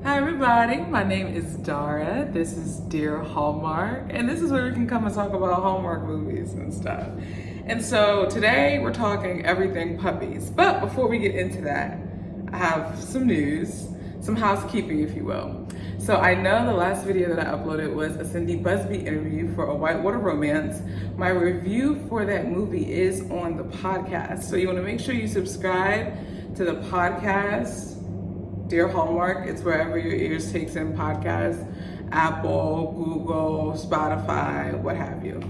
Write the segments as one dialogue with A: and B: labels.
A: Hi everybody, my name is Dara. This is Dear Hallmark, and this is where we can come and talk about Hallmark movies and stuff. And so today we're talking everything puppies. But before we get into that, I have some news, some housekeeping if you will. So I know the last video that I uploaded was a Cindy Busby interview for A Whitewater Romance. My review for that movie is on the podcast. So you want to make sure you subscribe to the podcast, Dear Hallmark. It's wherever your ears takes in podcasts, Apple, Google, Spotify, what have you.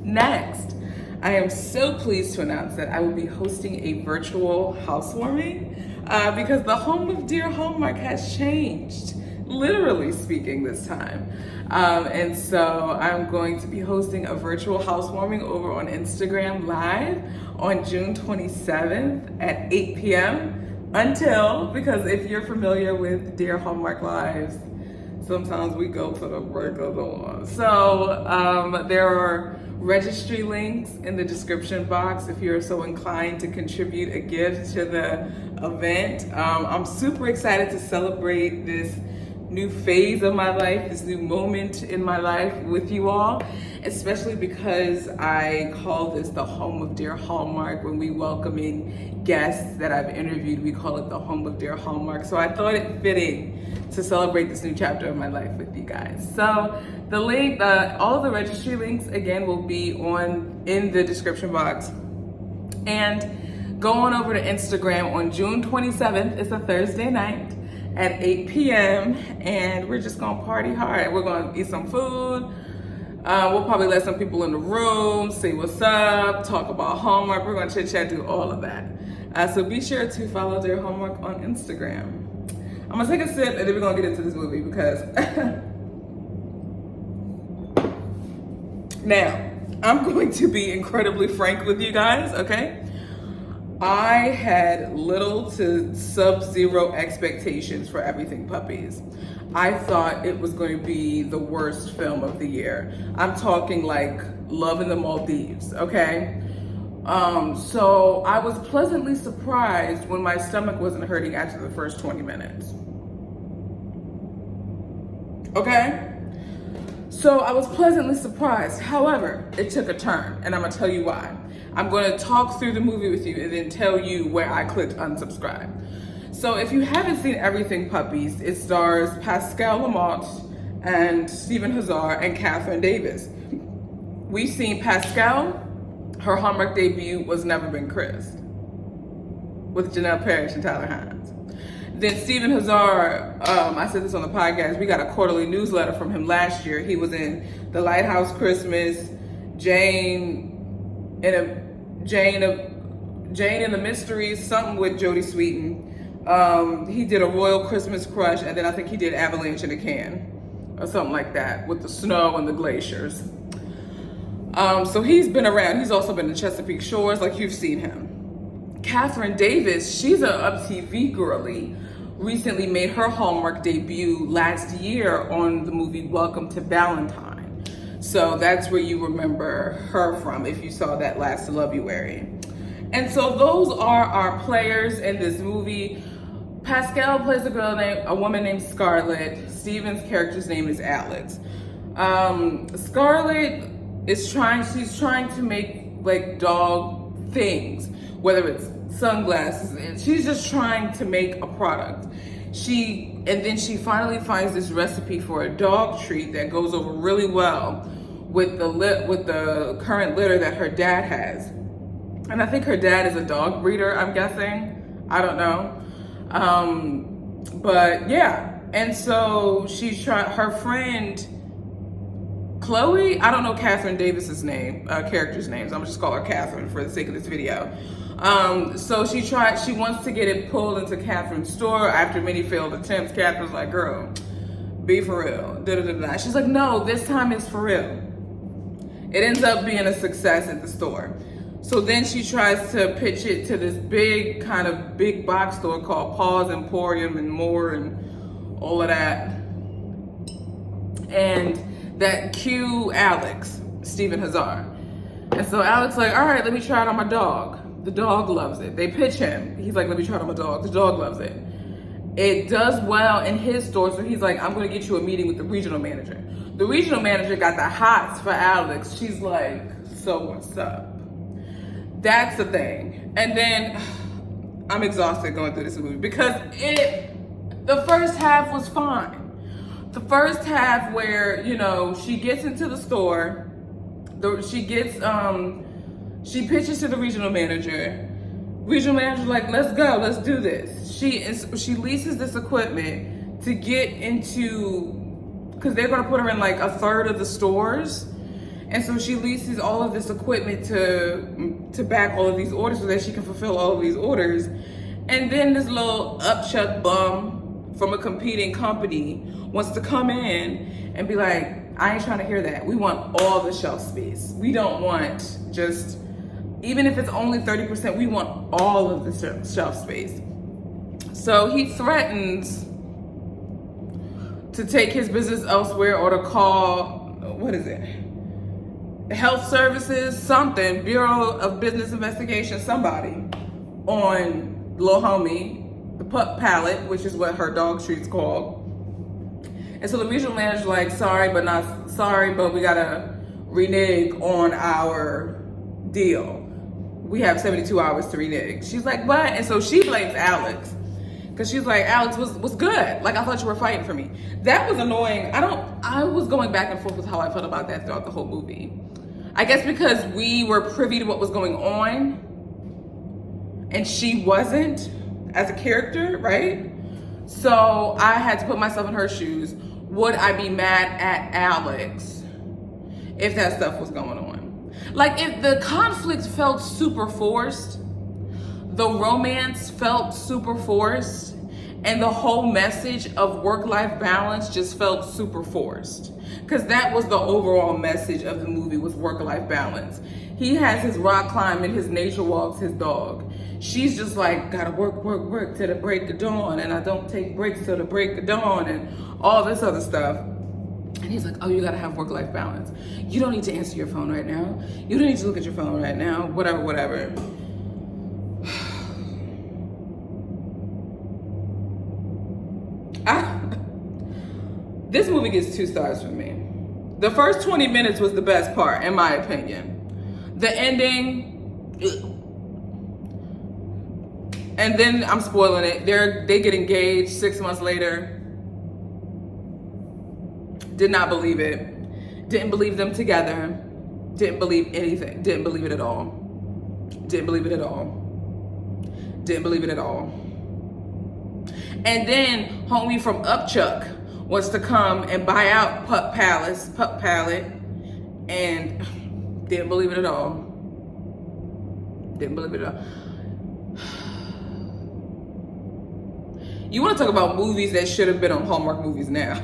A: Next, I am so pleased to announce that I will be hosting a virtual housewarming because the home of Dear Hallmark has changed, literally speaking this time. And so I'm going to be hosting a virtual housewarming over on Instagram Live on June 27th at 8 p.m. Because if you're familiar with Dear Hallmark Lives, sometimes we go to the break of dawn. So there are registry links in the description box if you're so inclined to contribute a gift to the event. I'm super excited to celebrate this new phase of my life, this new moment in my life with you all, especially because I call this the home of Dear Hallmark. When we welcome in guests that I've interviewed, we call it the home of Dear Hallmark. So I thought it fitting to celebrate this new chapter of my life with you guys. So the link, all of the registry links again will be in the description box. And go on over to Instagram on June 27th. It's a Thursday night at 8 p.m. and we're just gonna party hard. We're gonna eat some food. We'll probably let some people in the room, say what's up, talk about Hallmark. We're gonna chit chat, do all of that. So be sure to follow Dear Hallmark on Instagram. I'm gonna take a sip and then we're gonna get into this movie because now I'm going to be incredibly frank with you guys, okay? I had little to sub-zero expectations for Everything Puppies. I thought it was going to be the worst film of the year. I'm talking like Love in the Maldives, okay? So I was pleasantly surprised when my stomach wasn't hurting after the first 20 minutes. Okay? So I was pleasantly surprised. However, it took a turn, and I'm gonna tell you why. I'm gonna talk through the movie with you and then tell you where I clicked unsubscribe. So if you haven't seen Everything Puppies, it stars Pascal Lamont and Stephen Hazar and Catherine Davis. We've seen Pascal, her Hallmark debut was Never Been Kissed with Janelle Parrish and Tyler Hines. Then Stephen Hazar, I said this on the podcast, we got a quarterly newsletter from him last year. He was in The Lighthouse Christmas, Jane and the Mysteries, something with Jodie Sweetin. He did A Royal Christmas Crush, and then I think he did Avalanche in a Can, or something like that, with the snow and the glaciers. So he's been around. He's also been in Chesapeake Shores, like you've seen him. Catherine Davis, she's a Up TV girly, recently made her Hallmark debut last year on the movie Welcome to Valentine. So that's where you remember her from if you saw that last Lovuary. And so those are our players in this movie. Pascal plays a woman named Scarlett. Steven's character's name is Alex. Scarlett she's trying to make like dog things, whether it's sunglasses, and she's just trying to make a product. And then she finally finds this recipe for a dog treat that goes over really well with the current litter that her dad has. And I think her dad is a dog breeder, I'm guessing. I don't know. But yeah. And so her friend Chloe, I don't know Catherine Davis's name, character's names. I'm gonna just call her Catherine for the sake of this video. So she wants to get it pulled into Catherine's store after many failed attempts. Catherine's like, girl, be for real. Da-da-da-da. She's like, no, this time it's for real. It ends up being a success at the store. So then she tries to pitch it to this big box store called Paws Emporium and More and all of that. And that cue Alex, Stephen Hazar. And so Alex like, all right, let me try it on my dog. The dog loves it. They pitch him. He's like, let me try it on my dog. The dog loves it. It does well in his store, so he's like, I'm gonna get you a meeting with the regional manager. The regional manager got the hots for Alex. She's like, so what's up? That's the thing. And then I'm exhausted going through this movie because the first half was fine. The first half where, you know, she gets into the store, she pitches to the regional manager. Regional manager's like, let's go, let's do this. She leases this equipment to get into, because they're gonna put her in like a third of the stores. And so she leases all of this equipment to back all of these orders so that she can fulfill all of these orders. And then this little upchuck bum from a competing company wants to come in and be like, I ain't trying to hear that. We want all the shelf space. We don't want just, even if it's only 30%, we want all of the shelf space. So he threatens to take his business elsewhere or to call, what is it? Health Services, something, Bureau of Business Investigation, somebody on Lil Homie, the pup palette, which is what her dog treat's called. And so the regional manager's like, sorry, but we gotta renege on our deal. We have 72 hours to renege. She's like, what? And so she blames Alex. Cause she's like, Alex was good. Like, I thought you were fighting for me. That was annoying. I was going back and forth with how I felt about that throughout the whole movie. I guess because we were privy to what was going on and she wasn't as a character, right? So I had to put myself in her shoes. Would I be mad at Alex if that stuff was going on? Like, if the conflict felt super forced, the romance felt super forced, and the whole message of work-life balance just felt super forced. Because that was the overall message of the movie, was work-life balance. He has his rock climbing, his nature walks, his dog. She's just like, gotta work till the break of dawn, and I don't take breaks till the break of dawn, and all this other stuff. And he's like, oh, you gotta have work-life balance. You don't need to answer your phone right now. You don't need to look at your phone right now, whatever. This movie gets 2 stars from me. The first 20 minutes was the best part, in my opinion. The ending, and then I'm spoiling it. They get engaged 6 months later. Did not believe it. Didn't believe them together. Didn't believe anything. Didn't believe it at all. Didn't believe it at all. Didn't believe it at all. And then homie from Upchuck wants to come and buy out Pup Palette, and didn't believe it at all. Didn't believe it at all. You want to talk about movies that should have been on Hallmark Movies Now?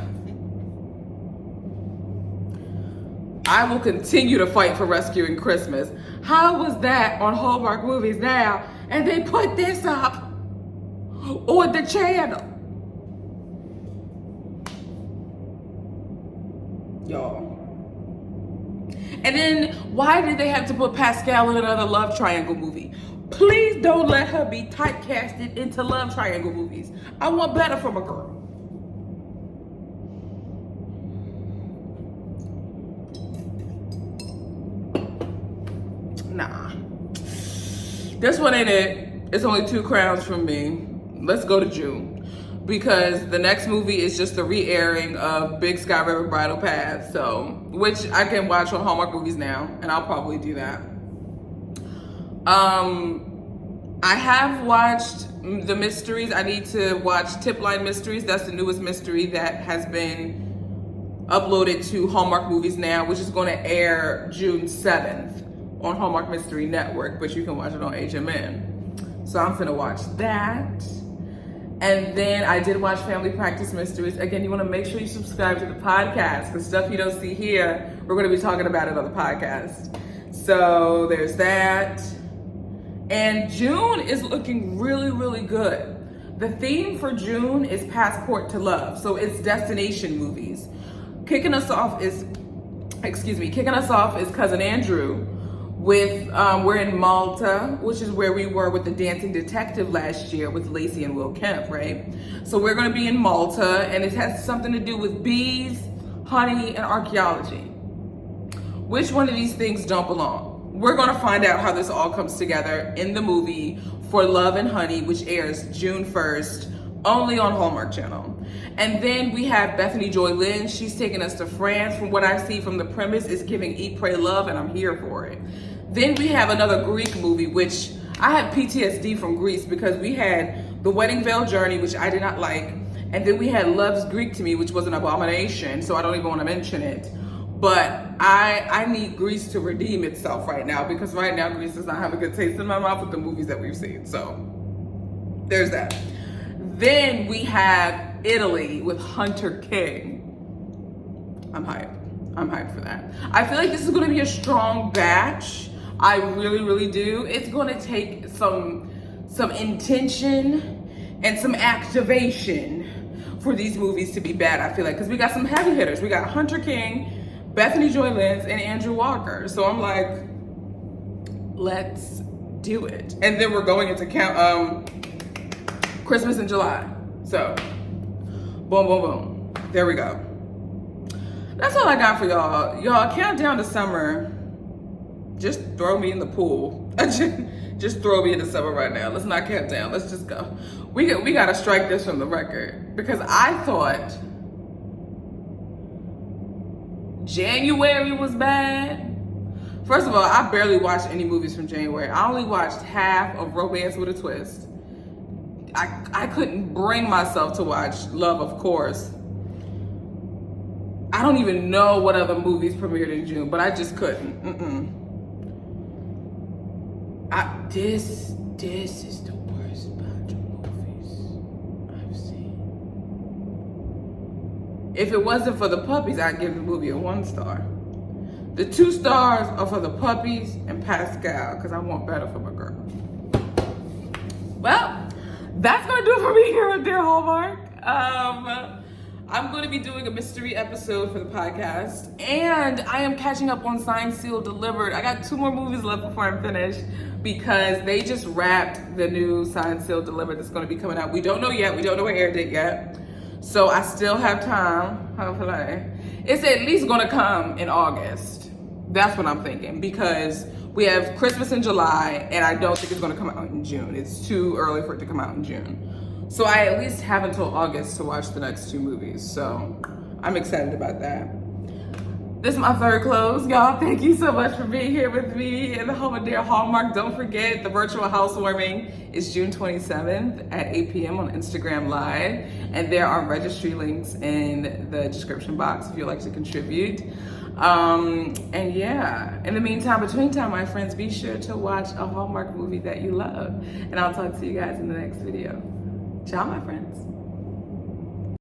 A: I will continue to fight for Rescuing Christmas. How was that on Hallmark Movies Now, and they put this up on the channel? Y'all. And then why did they have to put Pascal in another love triangle movie? Please don't let her be typecasted into love triangle movies. I want better from a girl. Nah. This one ain't it. It's only 2 crowns from me. Let's go to June. Because the next movie is just a re-airing of Big Sky River Bridal Path, which I can watch on Hallmark Movies Now, and I'll probably do that. I have watched the mysteries. I need to watch Tip Line Mysteries. That's the newest mystery that has been uploaded to Hallmark Movies Now, which is going to air June 7th on Hallmark Mystery Network, but you can watch it on HMN. So I'm finna watch that. And then I did watch Family Practice Mysteries. Again, you want to make sure you subscribe to the podcast, because stuff you don't see here, we're going to be talking about it on the podcast. So there's that. And June is looking really, really good. The theme for June is Passport to Love. So it's destination movies. Kicking us off is Cousin Andrew with, we're in Malta, which is where we were with the Dancing Detective last year with Lacey and Will Kemp, right? So we're gonna be in Malta, and it has something to do with bees, honey, and archaeology. Which one of these things don't belong? We're gonna find out how this all comes together in the movie For Love and Honey, which airs June 1st, only on Hallmark Channel. And then we have Bethany Joy Lynn. She's taking us to France. From what I see from the premise, it's giving Eat, Pray, Love, and I'm here for it. Then we have another Greek movie, which I had PTSD from Greece because we had The Wedding Veil Journey, which I did not like. And then we had Love's Greek to Me, which was an abomination, so I don't even want to mention it. But I need Greece to redeem itself right now, because right now Greece does not have a good taste in my mouth with the movies that we've seen. So there's that. Then we have Italy with Hunter King. I'm hyped. I'm hyped for that. I feel like this is going to be a strong batch. I really, really do. It's going to take some intention and some activation for these movies to be bad, I feel like, because we got some heavy hitters. We got Hunter King, Bethany Joy Lynn, and Andrew Walker. So I'm like, let's do it. And then we're going into Christmas in July. So boom, boom, boom. There we go. That's all I got for y'all. Y'all, countdown to summer. Just throw me in the pool. Just throw me in the summer right now. Let's not count down. Let's just go. We gotta strike this from the record, because I thought January was bad. First of all, I barely watched any movies from January. I only watched half of Romance with a Twist. I couldn't bring myself to watch Love, of Course. I don't even know what other movies premiered in June, but I just couldn't. This is the worst batch of movies I've seen. If it wasn't for the puppies, I'd give the movie a 1 star. The 2 stars are for the puppies and Pascal, because I want better for my girl. Well, that's gonna do it for me here at Dear Hallmark. I'm going to be doing a mystery episode for the podcast, and I am catching up on Signed, Sealed, Delivered. I got 2 more movies left before I'm finished, because they just wrapped the new Signed, Sealed, Delivered that's going to be coming out. We don't know yet. We don't know what air date yet. So I still have time, hopefully. It's at least going to come in August. That's what I'm thinking, because we have Christmas in July, and I don't think it's going to come out in June. It's too early for it to come out in June. So I at least have until August to watch the next 2 movies. So I'm excited about that. This is my 3rd close, y'all. Thank you so much for being here with me in the home of Dear Hallmark. Don't forget, the virtual housewarming is June 27th at 8 p.m. on Instagram Live. And there are registry links in the description box if you'd like to contribute. And yeah, in the meantime, between time, my friends, be sure to watch a Hallmark movie that you love. And I'll talk to you guys in the next video. Ciao, my friends.